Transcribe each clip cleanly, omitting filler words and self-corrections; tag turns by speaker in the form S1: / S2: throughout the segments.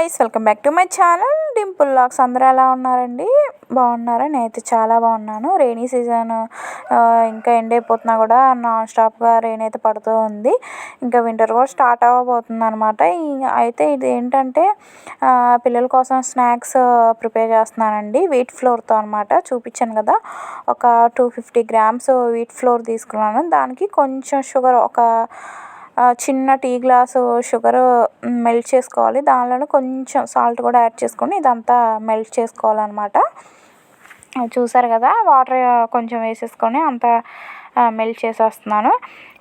S1: Guys, welcome back to my channel Dimple vlogs. అందరూ ఎలా ఉన్నారండి? బాగున్నారా? నేనైతే చాలా బాగున్నాను. రెయినీ సీజన్ ఇంకా ఎండ్ అయిపోతున్నా కూడా నాన్ స్టాప్గా రెయిన్ అయితే పడుతూ ఉంది. ఇంకా వింటర్ కూడా స్టార్ట్ అవ్వబోతుంది అనమాట. అయితే ఇది ఏంటంటే పిల్లల కోసం స్నాక్స్ ప్రిపేర్ చేస్తున్నానండి, వీట్ ఫ్లోర్తో అనమాట. చూపించాను కదా, ఒక 250 గ్రామ్స్ వీట్ ఫ్లోర్ తీసుకున్నాను. దానికి కొంచెం షుగర్, ఒక చిన్న టీ గ్లాసు షుగరు మెల్ట్ చేసుకోవాలి. దానిలోనే కొంచెం సాల్ట్ కూడా యాడ్ చేసుకొని ఇదంతా మెల్ట్ చేసుకోవాలన్నమాట. చూసారు కదా, వాటర్ కొంచెం వేసేసుకొని అంతా మెల్ట్ చేసేస్తున్నాను.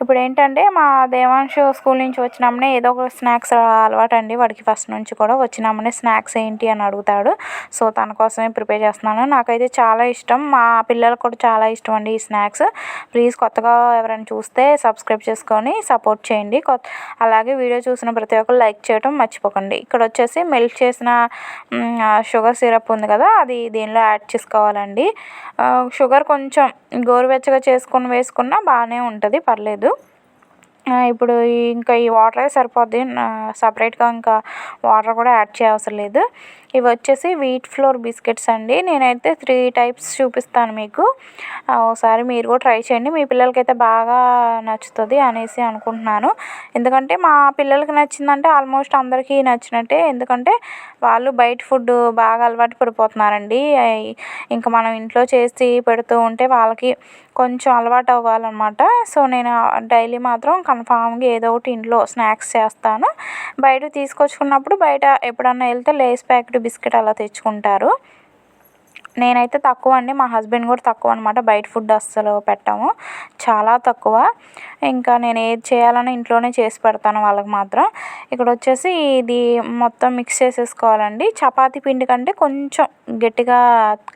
S1: ఇప్పుడు ఏంటంటే మా దేవాంశు స్కూల్ నుంచి వచ్చినప్పుడే ఏదో ఒక స్నాక్స్ అలవాటు అండి వాడికి. ఫస్ట్ నుంచి కూడా వచ్చినప్పుడే స్నాక్స్ ఏంటి అని అడుగుతాడు. సో తన కోసమే ప్రిపేర్ చేస్తున్నాను. నాకైతే చాలా ఇష్టం, మా పిల్లలకు కూడా చాలా ఇష్టం అండి ఈ స్నాక్స్. ప్లీజ్ కొత్తగా ఎవరైనా చూస్తే సబ్స్క్రైబ్ చేసుకొని సపోర్ట్ చేయండి. అలాగే వీడియో చూసిన ప్రతి ఒక్కరు లైక్ చేయడం మర్చిపోకండి. ఇక్కడ వచ్చేసి మెల్ట్ చేసిన షుగర్ సిరప్ ఉంది కదా, అది దీనిలో యాడ్ చేసుకోవాలండి. షుగర్ కొంచెం గోరువెచ్చగా చేసుకొని వేసుకున్నా బాగానే ఉంటుంది, పర్లేదు. ఇప్పుడు ఇంకా ఈ వాటరే సరిపోద్ది, సపరేట్గా ఇంకా వాటర్ కూడా యాడ్ చేయవసరం లేదు. ఇవి వచ్చేసి వీట్ ఫ్లోర్ బిస్కెట్స్ అండి. నేనైతే 3 టైప్స్ చూపిస్తాను మీకు, ఒకసారి మీరు కూడా ట్రై చేయండి. మీ పిల్లలకైతే బాగా నచ్చుతుంది అనేసి అనుకుంటున్నాను. ఎందుకంటే మా పిల్లలకి నచ్చిందంటే ఆల్మోస్ట్ అందరికీ నచ్చినట్టే. ఎందుకంటే వాళ్ళు బయట ఫుడ్ బాగా అలవాటు పడిపోతున్నారండి. ఇంకా మనం ఇంట్లో చేసి పెడుతూ ఉంటే వాళ్ళకి కొంచెం అలవాటు అవ్వాలన్నమాట. సో నేను డైలీ మాత్రం కన్ఫామ్గా ఏదో ఒకటి ఇంట్లో స్నాక్స్ చేస్తాను. బయట తీసుకొచ్చుకున్నప్పుడు బయట ఎప్పుడన్నా వెళ్తే లేస్ ప్యాకెట్ బిస్కెట్ అలా తెచ్చుకుంటారు. నేనైతే తక్కువ అండి, మా హస్బెండ్ కూడా తక్కువ అనమాట. బయట ఫుడ్ అస్సలు పెట్టాము, చాలా తక్కువ. ఇంకా నేను ఏది చేయాలని ఇంట్లోనే చేసి పెడతాను వాళ్ళకి మాత్రం. ఇక్కడ వచ్చేసి ఇది మొత్తం మిక్స్ చేసేసుకోవాలండి. చపాతీ పిండి కంటే కొంచెం గట్టిగా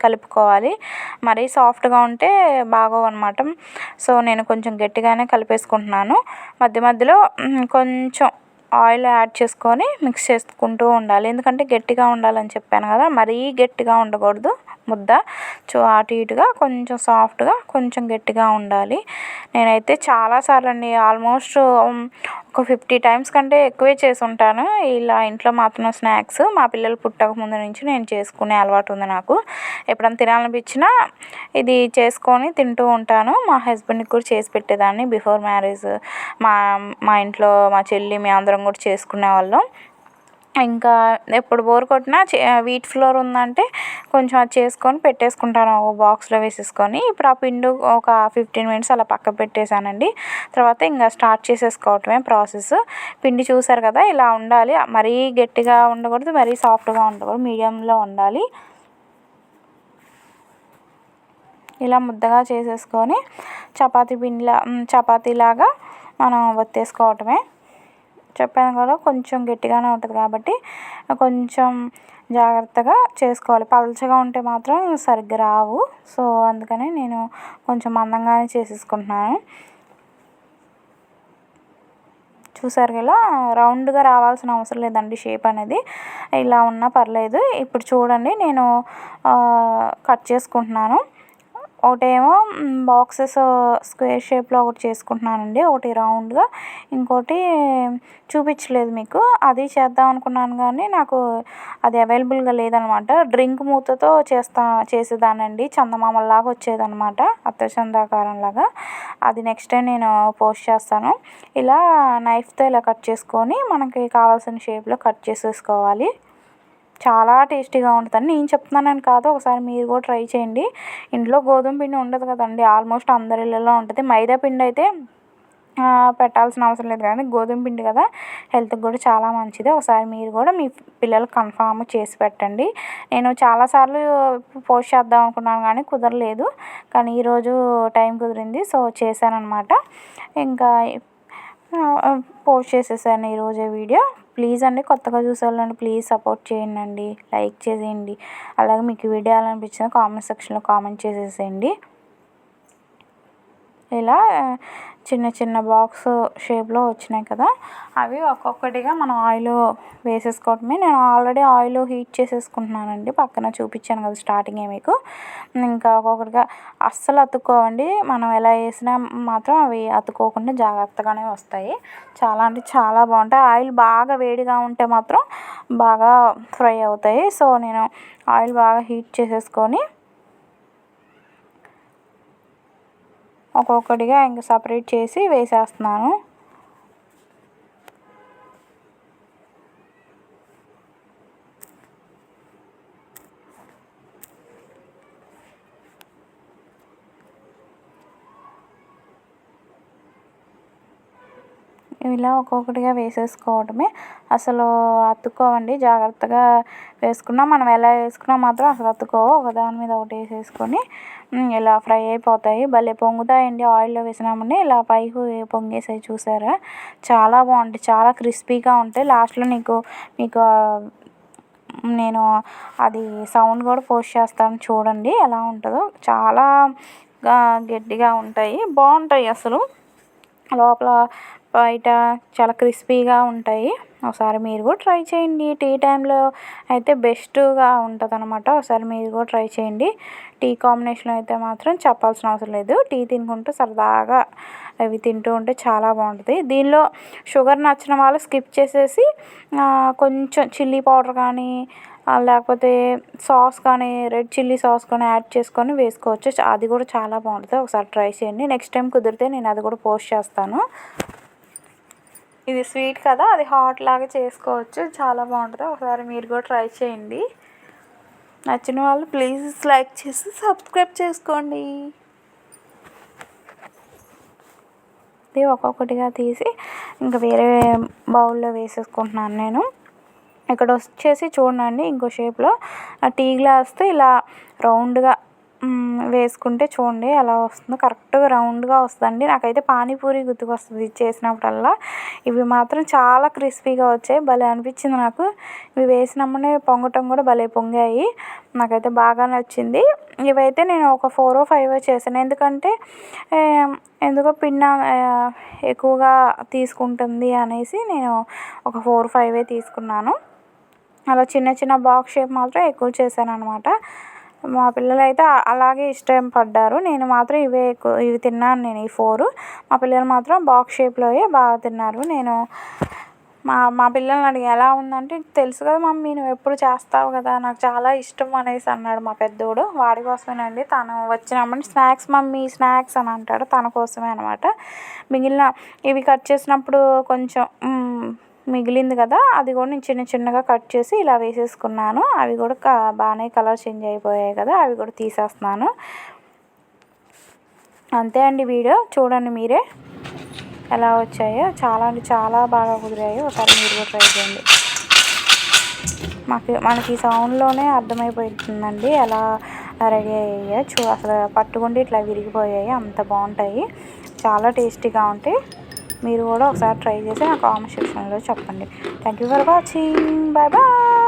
S1: కలుపుకోవాలి, మరీ సాఫ్ట్గా ఉంటే బాగోవు అనమాట. సో నేను కొంచెం గట్టిగానే కలిపేసుకుంటున్నాను. మధ్య మధ్యలో కొంచెం ఆయిల్ యాడ్ చేసుకొని మిక్స్ చేసుకుంటూ ఉండాలి. ఎందుకంటే గట్టిగా ఉండాలని చెప్పాను కదా, మరీ గట్టిగా ఉండకూడదు ముద్ద. అటు ఇటుగా కొంచెం సాఫ్ట్గా, కొంచెం గట్టిగా ఉండాలి. నేనైతే చాలాసార్లు అండి, ఆల్మోస్ట్ ఒక 50 టైమ్స్ కంటే ఎక్కువే చేసి ఉంటాను ఇలా ఇంట్లో మాత్రం స్నాక్స్. మా పిల్లలు పుట్టక ముందు నుంచి నేను చేసుకునే అలవాటు ఉంది నాకు. ఎప్పుడైనా తినాలనిపించినా ఇది చేసుకొని తింటూ ఉంటాను. మా హస్బెండ్కి కూడా చేసి పెట్టేదాన్ని బిఫోర్ మ్యారేజ్. మా ఇంట్లో మా చెల్లి, మేము అందరం కూడా చేసుకునే వాళ్ళం. ఇంకా ఎప్పుడు బోర్ కొట్టినా వీట్ ఫ్లోర్ ఉందంటే కొంచెం అది చేసుకొని పెట్టేసుకుంటాను ఒక బాక్స్లో వేసేసుకొని. ఇప్పుడు ఆ పిండి ఒక 15 మినిట్స్ అలా పక్క పెట్టేశానండి. తర్వాత ఇంకా స్టార్ట్ చేసేసుకోవటమే ప్రాసెస్. పిండి చూసారు కదా, ఇలా ఉండాలి. మరీ గట్టిగా ఉండకూడదు, మరీ సాఫ్ట్గా ఉండకూడదు, మీడియంలో ఉండాలి. ఇలా ముద్దగా చేసేసుకొని చపాతీలాగా మనం ఒత్తేసుకోవటమే. చెప్పాను కదా, కొంచెం గట్టిగానే ఉంటుంది కాబట్టి కొంచెం జాగ్రత్తగా చేసుకోవాలి. పలచగా ఉంటే మాత్రం సరిగ్గా రావు. సో అందుకని నేను కొంచెం మందంగానే చేసేసుకుంటున్నాను. చూసారు కదా, రౌండ్గా రావాల్సిన అవసరం లేదండి షేప్ అనేది, ఇలా ఉన్నా పర్లేదు. ఇప్పుడు చూడండి, నేను కట్ చేసుకుంటున్నాను. ఒకటేమో బాక్సెస్ స్క్వేర్ షేప్లో ఒకటి చేసుకుంటున్నానండి, ఒకటి రౌండ్గా, ఇంకోటి చూపించలేదు మీకు. అది చేద్దాం అనుకున్నాను కానీ నాకు అది అవైలబుల్గా లేదనమాట. డ్రింక్ మూతతో చేసేదానండి, చందమామలాగా వచ్చేదనమాట, అర్ధచంద్రాకారంలాగా. అది నెక్స్ట్ టైం నేను పోస్ట్ చేస్తాను. ఇలా నైఫ్తో ఇలా కట్ చేసుకొని మనకి కావాల్సిన షేప్లో కట్ చేసేసుకోవాలి. చాలా టేస్టీగా ఉంటుందని నేను చెప్తున్నానని కాదు, ఒకసారి మీరు కూడా ట్రై చేయండి. ఇంట్లో గోధుమ పిండి ఉండదు కదండి, ఆల్మోస్ట్ అందరి ఇళ్ళలో ఉంటుంది. మైదా పిండి అయితే పెట్టాల్సిన అవసరం లేదు, కానీ గోధుమ పిండి కదా, హెల్త్కి కూడా చాలా మంచిది. ఒకసారి మీరు కూడా మీ పిల్లలకు కన్ఫామ్ చేసి పెట్టండి. నేను చాలాసార్లు పోస్ట్ చేద్దాం అనుకున్నాను కానీ కుదరలేదు, కానీ ఈరోజు టైం కుదిరింది, సో చేశానన్నమాట. ఇంకా పోస్ట్ చేసేసాను ఈరోజే వీడియో. ప్లీజ్ అండి, కొత్తగా చూసేవాళ్ళండి ప్లీజ్ సపోర్ట్ చేయండి, లైక్ చేసేయండి. అలాగే మీకు వీడియో ఎలా అనిపించిందో కామెంట్ సెక్షన్లో కామెంట్ చేసేసేయండి. ఇలా చిన్న చిన్న బాక్స్ షేప్లో వచ్చినాయి కదా, అవి ఒక్కొక్కటిగా మనం ఆయిల్ వేసేసుకోవటమే. నేను ఆల్రెడీ ఆయిల్ హీట్ చేసేసుకుంటున్నానండి, పక్కన చూపించాను కదా స్టార్టింగే మీకు. ఇంకా ఒక్కొక్కటిగా అస్సలు అతుక్కోవండి, మనం ఎలా వేసినా మాత్రం అవి అతుక్కోకుండా జాగ్రత్తగానే వస్తాయి. చాలా అంటే చాలా బాగుంటాయి. ఆయిల్ బాగా వేడిగా ఉంటే మాత్రం బాగా ఫ్రై అవుతాయి. సో నేను ఆయిల్ బాగా హీట్ చేసేసుకొని ఒక్కొక్కటిగా ఇంక సపరేట్ చేసి వేసేస్తున్నాను. ఇలా ఒక్కొక్కటిగా వేసేసుకోవడమే, అసలు అతుక్కోవండి. జాగ్రత్తగా వేసుకున్నా, మనం ఎలా వేసుకున్నా మాత్రం అసలు అతుక్కోవు. ఒకదాని మీద ఒకటి వేసేసుకొని ఇలా ఫ్రై అయిపోతాయి. భలే పొంగుతాయండి ఆయిల్లో వేసినామంటే. ఇలా పైకి పొంగేసాయి చూసారా, చాలా బాగుంటాయి, చాలా క్రిస్పీగా ఉంటాయి. లాస్ట్లో మీకు నేను అది సౌండ్ కూడా పోస్ట్ చేస్తాను చూడండి ఎలా ఉంటుందో. చాలా గట్టిగా ఉంటాయి, బాగుంటాయి అసలు. లోపల బయట చాలా క్రిస్పీగా ఉంటాయి. ఒకసారి మీరు కూడా ట్రై చేయండి. టీ టైంలో అయితే బెస్ట్గా ఉంటుంది అనమాట. ఒకసారి మీరు కూడా ట్రై చేయండి. టీ కాంబినేషన్ అయితే మాత్రం చెప్పాల్సిన అవసరం లేదు. టీ తినుకుంటూ సరదాగా అవి తింటూ ఉంటే చాలా బాగుంటుంది. దీనిలో షుగర్ నచ్చిన వాళ్ళు స్కిప్ చేసేసి కొంచెం చిల్లీ పౌడర్ కానీ లేకపోతే సాస్ కానీ, రెడ్ చిల్లీ సాస్ కానీ యాడ్ చేసుకొని వేసుకోవచ్చు. అది కూడా చాలా బాగుంటుంది. ఒకసారి ట్రై చేయండి. నెక్స్ట్ టైం కుదిరితే నేను అది కూడా పోస్ట్ చేస్తాను. ఇది స్వీట్ కదా, అది హాట్ లాగా చేసుకోవచ్చు, చాలా బాగుంటుంది. ఒకసారి మీరు కూడా ట్రై చేయండి. నచ్చిన వాళ్ళు ప్లీజ్ లైక్ చేసి సబ్స్క్రైబ్ చేసుకోండి. ఇది ఒక్కొక్కటిగా తీసి ఇంకా వేరే బౌల్లో వేసేసుకుంటున్నాను నేను. ఇక్కడ వచ్చేసి చూడండి, ఇంకో షేప్లో టీ గ్లాస్తో ఇలా రౌండ్గా వేసుకుంటే చూడండి ఎలా వస్తుందో. కరెక్ట్గా రౌండ్గా వస్తుందండి. నాకైతే పానీపూరి గుర్తుకొస్తుంది ఇది చేసినప్పుడల్లా. ఇవి మాత్రం చాలా క్రిస్పీగా వచ్చాయి, భలే అనిపించింది నాకు. ఇవి వేసినప్పుడే పొంగటం కూడా భలే పొంగాయి, నాకైతే బాగా నచ్చింది. ఇవైతే నేను ఒక 4 or 5 చేశాను, ఎందుకంటే ఎందుకో పిండి ఎక్కువగా తీసుకుంటుంది అనేసి నేను ఒక 4 or 5 తీసుకున్నాను. అలా చిన్న చిన్న బాక్స్ షేప్ మాత్రం ఎక్కువ చేశాను అనమాట. మా పిల్లలు అయితే అలాగే ఇష్టం పడ్డారు. నేను మాత్రం ఇవి తిన్నాను, నేను ఈ 4. మా పిల్లలు మాత్రం బాక్స్ షేప్లోయే బాగా తిన్నారు. నేను మా పిల్లల్ని అడిగి ఎలా ఉందంటే, తెలుసు కదా మమ్మీ నువ్వు ఎప్పుడు చేస్తావు కదా, నాకు చాలా ఇష్టం అనేసి అన్నాడు మా పెద్దోడు. వాడి కోసమేనండి, తను వచ్చినప్పుడు స్నాక్స్ మమ్మీ స్నాక్స్ అని అంటాడు, తన కోసమే అనమాట. మిగిలిన ఇవి కట్ చేసినప్పుడు కొంచెం మిగిలింది కదా, అది కూడా నేను చిన్న చిన్నగా కట్ చేసి ఇలా వేసేసుకున్నాను. అవి కూడా బాగానే కలర్ చేంజ్ అయిపోయాయి కదా, అవి కూడా తీసేస్తున్నాను. అంతే అండి, వీడియో చూడండి మీరే ఎలా వచ్చాయో. చాలా అంటే చాలా బాగా కుదిరాయి. ఒకసారి మీరు కూడా ట్రై చేయండి. మనకి సౌండ్లోనే అర్థమైపోతుందండి ఎలా రెడీ అయ్యాయో. అసలు పట్టుకుంటే ఇట్లా విరిగిపోయాయి, అంత బాగుంటాయి, చాలా టేస్టీగా ఉంటాయి. మీరు కూడా ఒకసారి ట్రై చేసి నా కామెంట్ సెక్షన్లో చెప్పండి. Thank you for watching. Bye bye.